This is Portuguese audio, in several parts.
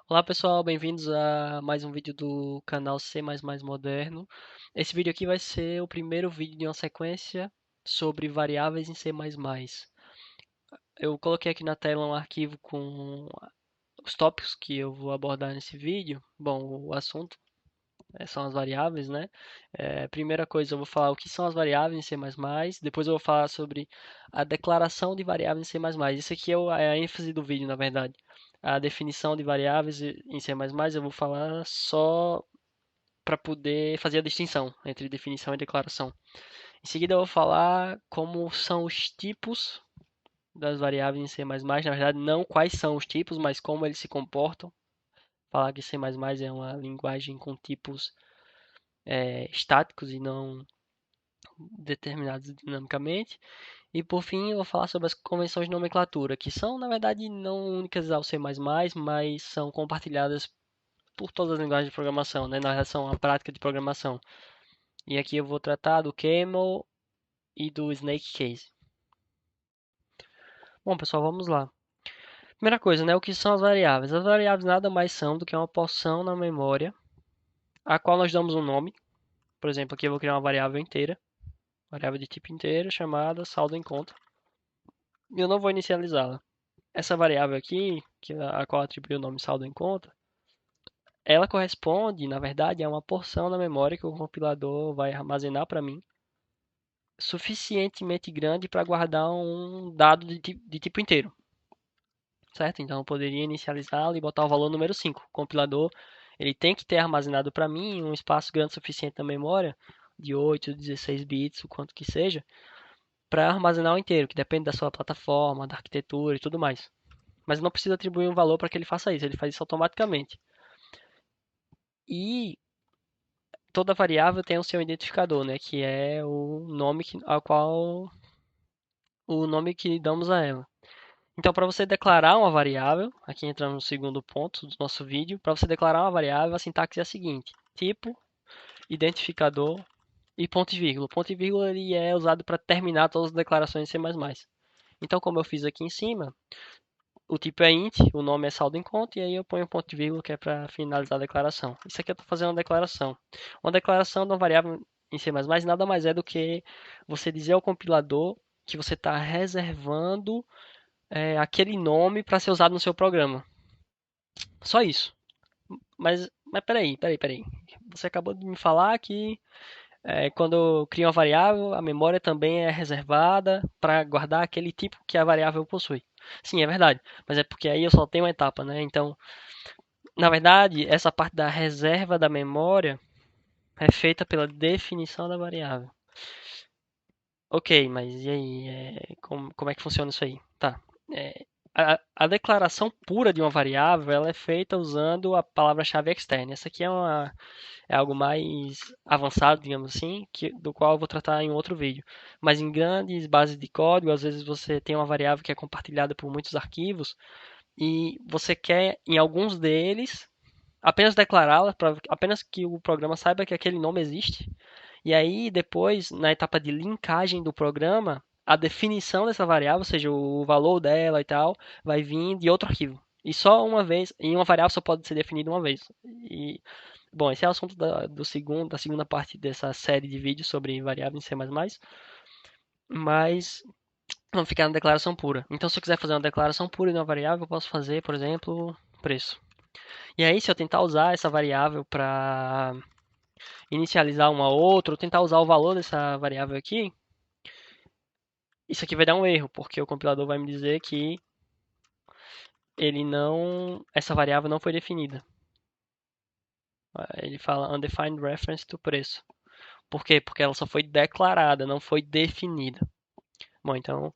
Olá pessoal, bem-vindos a mais um vídeo do canal C++ Moderno. Esse vídeo aqui vai ser o primeiro vídeo de uma sequência sobre variáveis em C++. Eu coloquei aqui na tela um arquivo com os tópicos que eu vou abordar nesse vídeo. Bom, o assunto são as variáveis, né? Primeira coisa, eu vou falar o que são as variáveis em C++, depois eu vou falar sobre a declaração de variáveis em C++. Isso aqui é a ênfase do vídeo, na verdade. A definição de variáveis em C++ eu vou falar só para poder fazer a distinção entre definição e declaração. Em seguida eu vou falar como são os tipos das variáveis em C++, na verdade não quais são os tipos, mas como eles se comportam. Falar que C++ é uma linguagem com tipos estáticos e não determinados dinamicamente. E por fim, eu vou falar sobre as convenções de nomenclatura, que são, na verdade, não únicas ao C++, mas são compartilhadas por todas as linguagens de programação, né, na relação à prática de programação. E aqui eu vou tratar do Camel e do Snake Case. Bom, pessoal, vamos lá. Primeira coisa, né, o que são as variáveis? As variáveis nada mais são do que uma porção na memória, a qual nós damos um nome. Por exemplo, aqui eu vou criar uma variável inteira, variável de tipo inteiro, chamada saldo em conta. E eu não vou inicializá-la. Essa variável aqui, a qual atribui o nome saldo em conta, ela corresponde, na verdade, a uma porção da memória que o compilador vai armazenar para mim, suficientemente grande para guardar um dado de tipo inteiro, certo? Então eu poderia inicializá-la e botar o valor número 5. O compilador ele tem que ter armazenado para mim um espaço grande o suficiente na memória, de 8, 16 bits, o quanto que seja, para armazenar o inteiro, que depende da sua plataforma, da arquitetura e tudo mais. Mas não precisa atribuir um valor para que ele faça isso, ele faz isso automaticamente. E toda variável tem o seu identificador, né, que é o nome que damos a ela. Então, para você declarar uma variável, aqui entramos no segundo ponto do nosso vídeo, para você declarar uma variável, a sintaxe é a seguinte: tipo, identificador e ponto e vírgula. O ponto e vírgula ele é usado para terminar todas as declarações em C++. Então, como eu fiz aqui em cima, o tipo é int, o nome é saldo em conta, e aí eu ponho um ponto e vírgula que é para finalizar a declaração. Isso aqui eu estou fazendo uma declaração. Uma declaração de uma variável em C++ nada mais é do que você dizer ao compilador que você está reservando aquele nome para ser usado no seu programa. Só isso. Mas peraí. Você acabou de me falar que quando eu crio uma variável, a memória também é reservada para guardar aquele tipo que a variável possui. Sim, é verdade. Mas é porque aí eu só tenho uma etapa, né? Então, na verdade, essa parte da reserva da memória é feita pela definição da variável. Ok, mas e aí? Como é que funciona isso aí? Tá. A declaração pura de uma variável ela é feita usando a palavra-chave externa. Essa aqui é algo mais avançado, digamos assim, do qual eu vou tratar em outro vídeo. Mas em grandes bases de código, às vezes você tem uma variável que é compartilhada por muitos arquivos e você quer, em alguns deles, apenas declará-la, apenas que o programa saiba que aquele nome existe. E aí, depois, na etapa de linkagem do programa, a definição dessa variável, ou seja, o valor dela e tal, vai vir de outro arquivo. E só uma vez, e uma variável só pode ser definida uma vez. E, bom, esse é o assunto da segunda parte dessa série de vídeos sobre variáveis em C++. Mas vamos ficar na declaração pura. Então, se eu quiser fazer uma declaração pura de uma variável, eu posso fazer, por exemplo, preço. E aí, se eu tentar usar essa variável para inicializar uma outra, ou tentar usar o valor dessa variável aqui, isso aqui vai dar um erro, porque o compilador vai me dizer que essa variável não foi definida. Ele fala undefined reference to preço. Por quê? Porque ela só foi declarada, não foi definida. Bom, então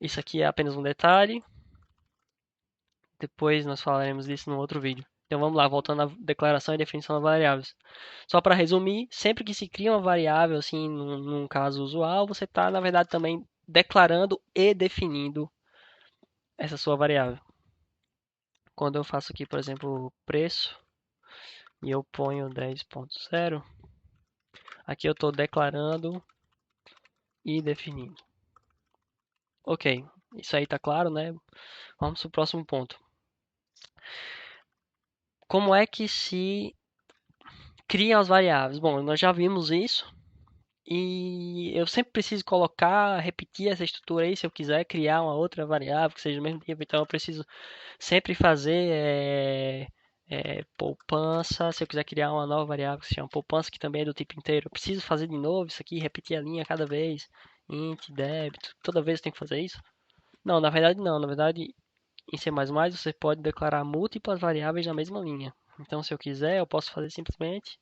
isso aqui é apenas um detalhe. Depois nós falaremos disso no outro vídeo. Então vamos lá, voltando à declaração e definição das variáveis. Só para resumir, sempre que se cria uma variável, assim, num caso usual, você está, na verdade, também declarando e definindo essa sua variável. Quando eu faço aqui, por exemplo, preço, e eu ponho 10.0, aqui eu estou declarando e definindo. Ok, isso aí está claro, né? Vamos para o próximo ponto. como é que se criam as variáveis? Bom, nós já vimos isso. E eu sempre preciso colocar, repetir essa estrutura aí se eu quiser criar uma outra variável que seja do mesmo tipo. Então eu preciso sempre fazer poupança. Se eu quiser criar uma nova variável que se chama poupança, que também é do tipo inteiro, eu preciso fazer de novo isso aqui, repetir a linha cada vez. Int, débito, toda vez eu tenho que fazer isso? Não, na verdade não. Na verdade, em C++ você pode declarar múltiplas variáveis na mesma linha. Então se eu quiser, eu posso fazer simplesmente,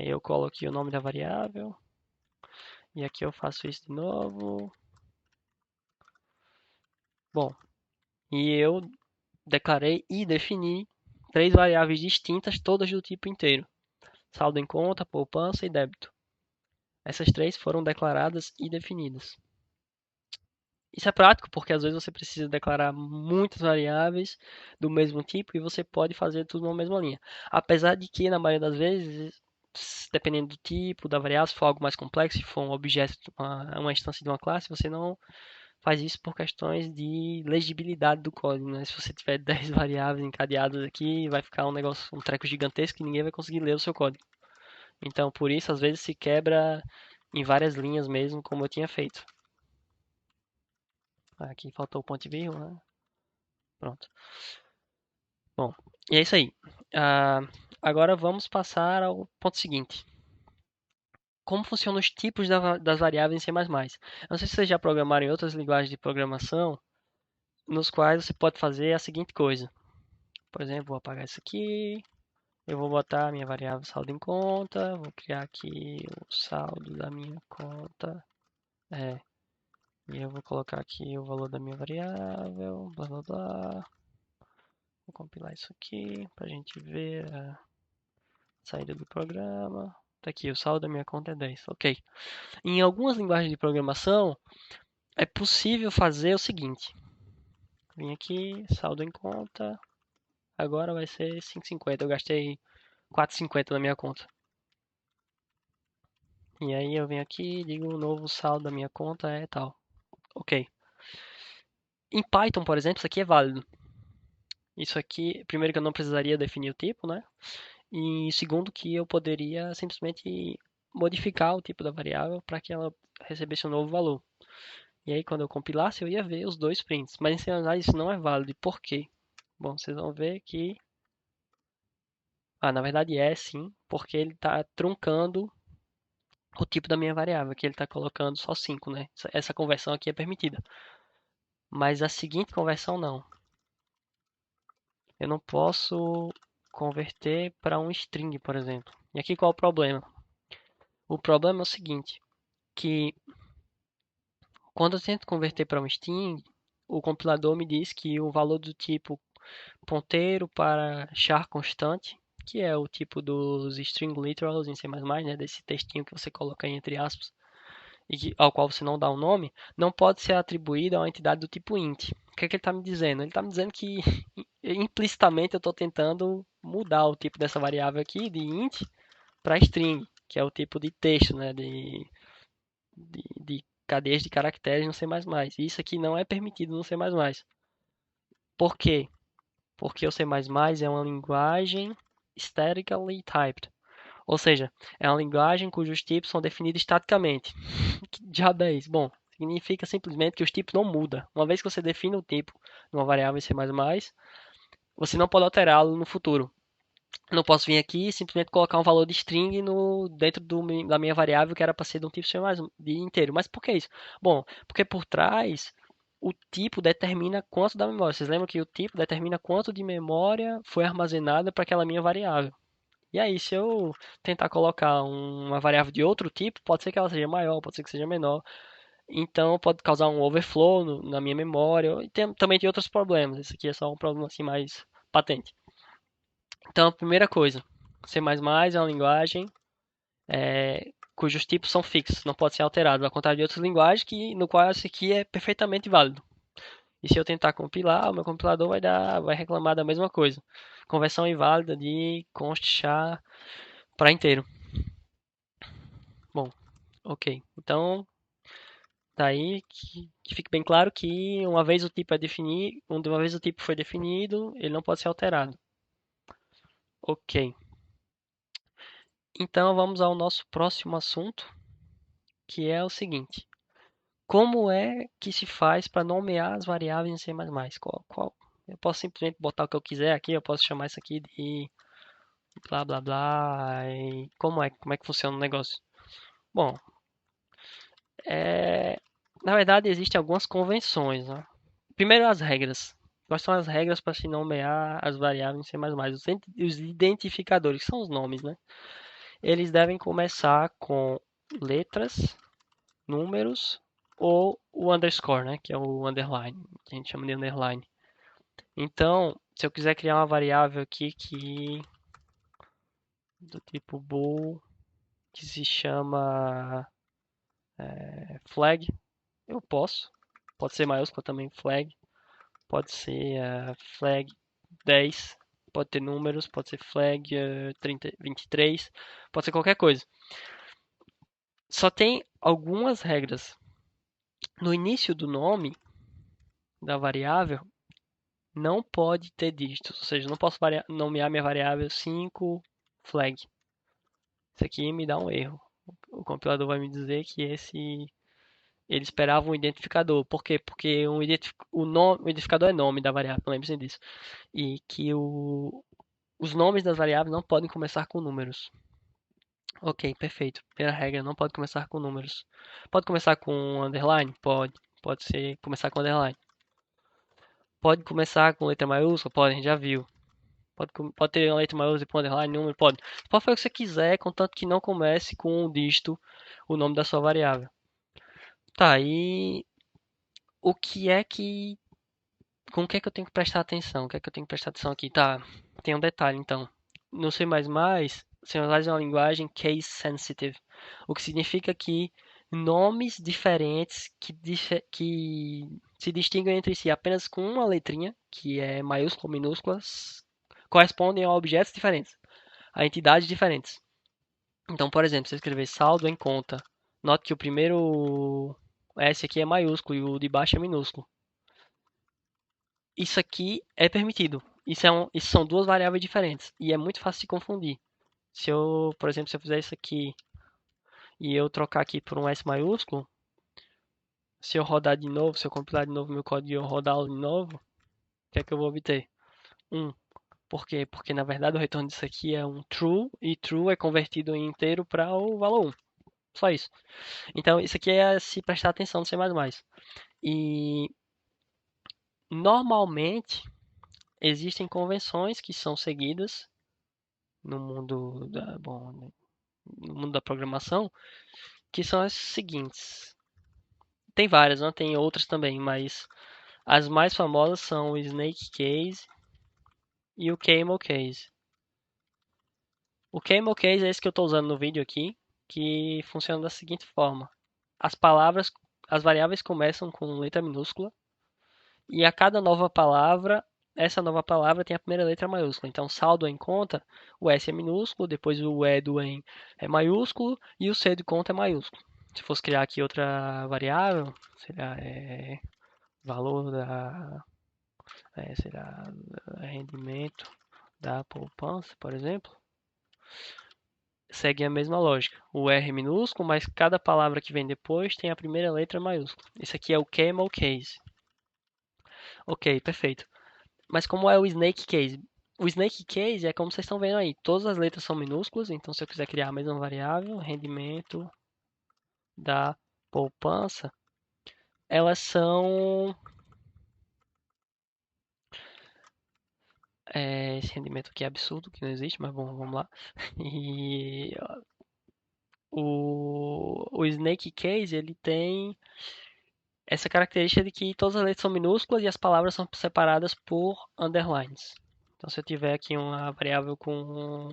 eu coloquei o nome da variável. E aqui eu faço isso de novo. Bom, e eu declarei e defini três variáveis distintas, todas do tipo inteiro: saldo em conta, poupança e débito. Essas três foram declaradas e definidas. Isso é prático porque às vezes você precisa declarar muitas variáveis do mesmo tipo e você pode fazer tudo numa mesma linha. Apesar de que, na maioria das vezes, dependendo do tipo da variável, se for algo mais complexo, se for um objeto, uma instância de uma classe, você não faz isso por questões de legibilidade do código, né? Se você tiver 10 variáveis encadeadas aqui, vai ficar um negócio, um treco gigantesco e ninguém vai conseguir ler o seu código. Então, por isso, às vezes se quebra em várias linhas mesmo, como eu tinha feito. Aqui faltou o ponto e vírgula, né? Pronto. Bom, e é isso aí. Agora vamos passar ao ponto seguinte. Como funcionam os tipos das variáveis em C++? Eu não sei se vocês já programaram em outras linguagens de programação, nos quais você pode fazer a seguinte coisa. Por exemplo, vou apagar isso aqui. Eu vou botar a minha variável saldo em conta. Vou criar aqui o saldo da minha conta. E eu vou colocar aqui o valor da minha variável. Blá blá blá. Vou compilar isso aqui para a gente ver a saída do programa. Tá aqui, o saldo da minha conta é 10. Ok. Em algumas linguagens de programação, é possível fazer o seguinte. Vim aqui, saldo em conta. Agora vai ser 5,50. Eu gastei 4,50 na minha conta. E aí eu venho aqui e digo o novo saldo da minha conta é tal. Ok. Em Python, por exemplo, isso aqui é válido. Isso aqui, primeiro que eu não precisaria definir o tipo, né? E segundo que eu poderia simplesmente modificar o tipo da variável para que ela recebesse um novo valor. E aí quando eu compilasse eu ia ver os dois prints. Mas em C++ isso não é válido. E por quê? Bom, vocês vão ver que... na verdade é sim, porque ele está truncando o tipo da minha variável, que ele está colocando só 5, né? Essa conversão aqui é permitida. Mas a seguinte conversão não. Eu não posso converter para um string, por exemplo. E aqui qual é o problema? O problema é o seguinte, que quando eu tento converter para um string, o compilador me diz que o valor do tipo ponteiro para char constante, que é o tipo dos string literals em C++, né, desse textinho que você coloca aí entre aspas, ao qual você não dá um nome, não pode ser atribuído a uma entidade do tipo int. O que é que ele está me dizendo? Ele está me dizendo que implicitamente eu estou tentando mudar o tipo dessa variável aqui de int para string, que é o tipo de texto, né, de cadeias de caracteres no C++. E isso aqui não é permitido no C++. Por quê? Porque o C++ é uma linguagem statically typed. Ou seja, é uma linguagem cujos tipos são definidos estaticamente. Que diabo é isso? Bom, significa simplesmente que os tipos não mudam. Uma vez que você define o tipo numa variável em C++, você não pode alterá-lo no futuro. Não posso vir aqui e simplesmente colocar um valor de string dentro da minha variável que era para ser de um tipo de inteiro. Mas por que isso? Bom, porque por trás o tipo determina quanto da memória. Vocês lembram que o tipo determina quanto de memória foi armazenada para aquela minha variável. E aí, se eu tentar colocar uma variável de outro tipo, pode ser que ela seja maior, pode ser que seja menor. Então, pode causar um overflow na minha memória. E também tem outros problemas. Esse aqui é só um problema assim mais patente. Então, a primeira coisa, C++ é uma linguagem cujos tipos são fixos, não podem ser alterados, ao contrário de outras linguagens no qual esse aqui é perfeitamente válido. E se eu tentar compilar, o meu compilador vai reclamar da mesma coisa. Conversão inválida de const char para inteiro. Bom, ok. Então, daí que fique bem claro que uma vez o tipo foi definido, ele não pode ser alterado. Ok. Então vamos ao nosso próximo assunto, que é o seguinte: como é que se faz para nomear as variáveis em C++? Qual? Eu posso simplesmente botar o que eu quiser aqui, eu posso chamar isso aqui de blá blá blá. E como é que funciona o negócio? Bom, na verdade existem algumas convenções, né? Primeiro as regras. Quais são as regras para se nomear as variáveis em C++? Os identificadores, que são os nomes, né? Eles devem começar com letras, números ou o underscore, né? Que é o underline, que a gente chama de underline. Então, se eu quiser criar uma variável aqui que do tipo bool, que se chama flag, eu posso. Pode ser maiúsculo também, flag. Pode ser flag 10. Pode ter números, pode ser flag 23. Pode ser qualquer coisa. Só tem algumas regras. No início do nome da variável, não pode ter dígitos. Ou seja, não posso nomear minha variável 5 flag. Isso aqui me dá um erro. O compilador vai me dizer que ele esperava um identificador. Por quê? Porque o identificador é nome da variável, lembre-se disso. E que os nomes das variáveis não podem começar com números. Ok, perfeito. Primeira regra, não pode começar com números. Pode começar com underline? Pode. Pode ser começar com underline. Pode começar com letra maiúscula? Pode, a gente já viu. Pode ter uma letra maiúscula com underline, número? Pode. Pode fazer o que você quiser, contanto que não comece com um dígito o nome da sua variável. Tá, e o que é que. Com o que é que eu tenho que prestar atenção? O que é que eu tenho que prestar atenção aqui? Tá, tem um detalhe então. No C++, C++ é uma linguagem case sensitive, o que significa que nomes diferentes que se distinguem entre si apenas com uma letrinha, que é maiúscula ou minúscula, correspondem a objetos diferentes, a entidades diferentes. Então, por exemplo, se eu escrever saldo em conta, note que o primeiro S aqui é maiúsculo e o de baixo é minúsculo. Isso aqui é permitido. Isso são duas variáveis diferentes e é muito fácil de confundir. Se eu, por exemplo, se eu fizer isso aqui e eu trocar aqui por um S maiúsculo, se eu rodar de novo, se eu compilar de novo meu código e eu rodá-lo de novo, o que é que eu vou obter? 1. Por quê? Porque na verdade o retorno disso aqui é um true e true é convertido em inteiro para o valor 1. Só isso. Então isso aqui é se prestar atenção no C++. E normalmente existem convenções que são seguidas bom, no mundo da programação, que são as seguintes. Tem várias, não tem outras também, mas as mais famosas são o Snake Case e o Camel Case. O Camel Case é esse que eu estou usando no vídeo aqui, que funciona da seguinte forma: as palavras, as variáveis começam com letra minúscula e a cada nova palavra, essa nova palavra tem a primeira letra maiúscula. Então, saldo em conta, o S é minúsculo, depois o E do em é maiúsculo e o C de conta é maiúsculo. Se fosse criar aqui outra variável, seria valor será rendimento da poupança, por exemplo, segue a mesma lógica. O R minúsculo, mas cada palavra que vem depois tem a primeira letra maiúscula. Esse aqui é o Camel Case. Ok, perfeito. Mas como é o Snake Case? O Snake Case é como vocês estão vendo aí. Todas as letras são minúsculas, então se eu quiser criar a mesma variável, rendimento da poupança, elas são esse rendimento aqui é absurdo, que não existe, mas bom, vamos lá. E o Snake Case, ele tem essa característica de que todas as letras são minúsculas e as palavras são separadas por underlines. Então, se eu tiver aqui uma variável com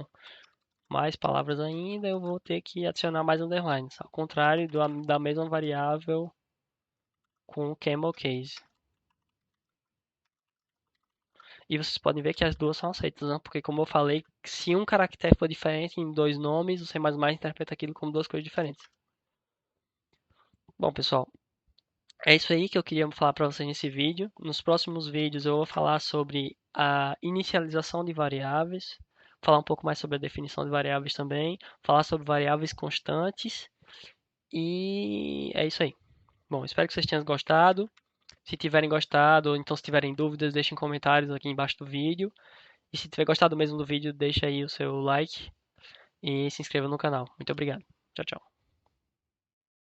mais palavras ainda, eu vou ter que adicionar mais underlines. Ao contrário da mesma variável com o camel case. E vocês podem ver que as duas são aceitas, né? Porque como eu falei, se um caractere for diferente em dois nomes, o C++ interpreta aquilo como duas coisas diferentes. Bom, pessoal, é isso aí que eu queria falar para vocês nesse vídeo. Nos próximos vídeos eu vou falar sobre a inicialização de variáveis, falar um pouco mais sobre a definição de variáveis também, falar sobre variáveis constantes e é isso aí. Bom, espero que vocês tenham gostado. Se tiverem gostado, ou então se tiverem dúvidas, deixem comentários aqui embaixo do vídeo. E se tiver gostado mesmo do vídeo, deixa aí o seu like e se inscreva no canal. Muito obrigado. Tchau, tchau.